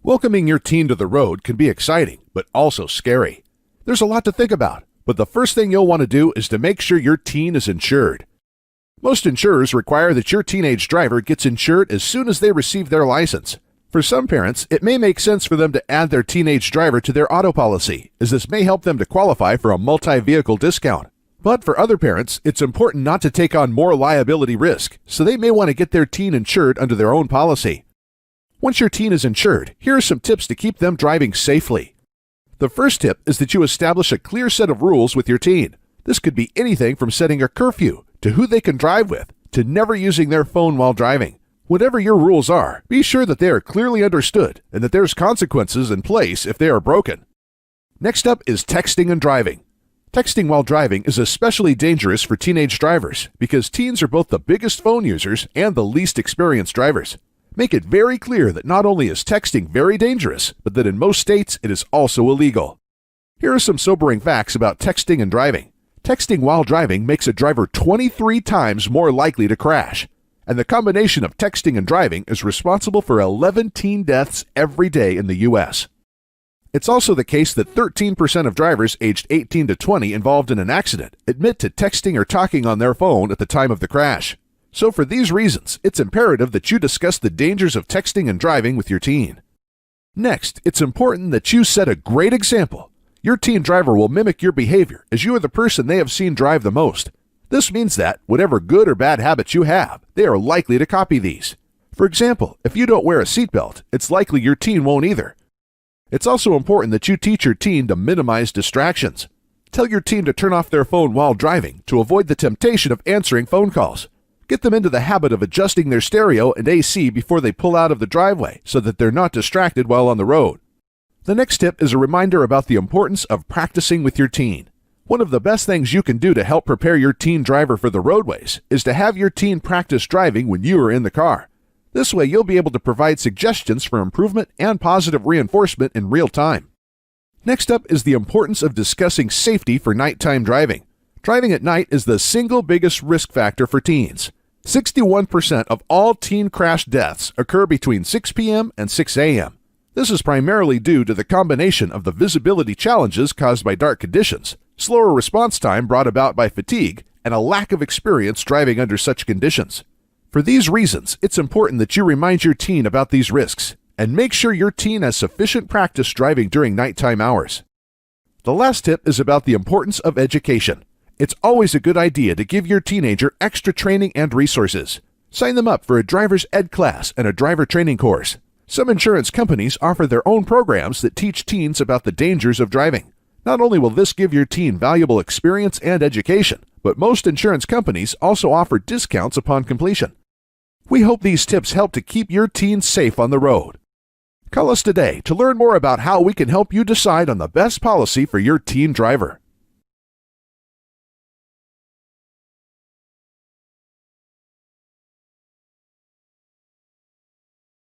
Welcoming your teen to the road can be exciting, but also scary. There's a lot to think about, but the first thing you'll want to do is to make sure your teen is insured. Most insurers require that your teenage driver gets insured as soon as they receive their license. For some parents, it may make sense for them to add their teenage driver to their auto policy, as this may help them to qualify for a multi-vehicle discount. But for other parents, it's important not to take on more liability risk, so they may want to get their teen insured under their own policy. Once your teen is insured, here are some tips to keep them driving safely. The first tip is that you establish a clear set of rules with your teen. This could be anything from setting a curfew, to who they can drive with, to never using their phone while driving. Whatever your rules are, be sure that they are clearly understood and that there's consequences in place if they are broken. Next up is texting and driving. Texting while driving is especially dangerous for teenage drivers because teens are both the biggest phone users and the least experienced drivers. Make it very clear that not only is texting very dangerous, but that in most states it is also illegal. Here are some sobering facts about texting and driving. Texting while driving makes a driver 23 times more likely to crash. And the combination of texting and driving is responsible for 11 teen deaths every day in the U.S. It's also the case that 13% of drivers aged 18 to 20 involved in an accident admit to texting or talking on their phone at the time of the crash. So for these reasons, it's imperative that you discuss the dangers of texting and driving with your teen. Next, it's important that you set a great example. Your teen driver will mimic your behavior as you are the person they have seen drive the most. This means that, whatever good or bad habits you have, they are likely to copy these. For example, if you don't wear a seatbelt, it's likely your teen won't either. It's also important that you teach your teen to minimize distractions. Tell your teen to turn off their phone while driving to avoid the temptation of answering phone calls. Get them into the habit of adjusting their stereo and AC before they pull out of the driveway so that they're not distracted while on the road. The next tip is a reminder about the importance of practicing with your teen. One of the best things you can do to help prepare your teen driver for the roadways is to have your teen practice driving when you are in the car. This way you'll be able to provide suggestions for improvement and positive reinforcement in real time. Next up is the importance of discussing safety for nighttime driving. Driving at night is the single biggest risk factor for teens. 61% of all teen crash deaths occur between 6 p.m. and 6 a.m. This is primarily due to the combination of the visibility challenges caused by dark conditions, slower response time brought about by fatigue, and a lack of experience driving under such conditions. For these reasons, it's important that you remind your teen about these risks and make sure your teen has sufficient practice driving during nighttime hours. The last tip is about the importance of education. It's always a good idea to give your teenager extra training and resources. Sign them up for a driver's ed class and a driver training course. Some insurance companies offer their own programs that teach teens about the dangers of driving. Not only will this give your teen valuable experience and education, but most insurance companies also offer discounts upon completion. We hope these tips help to keep your teen safe on the road. Call us today to learn more about how we can help you decide on the best policy for your teen driver.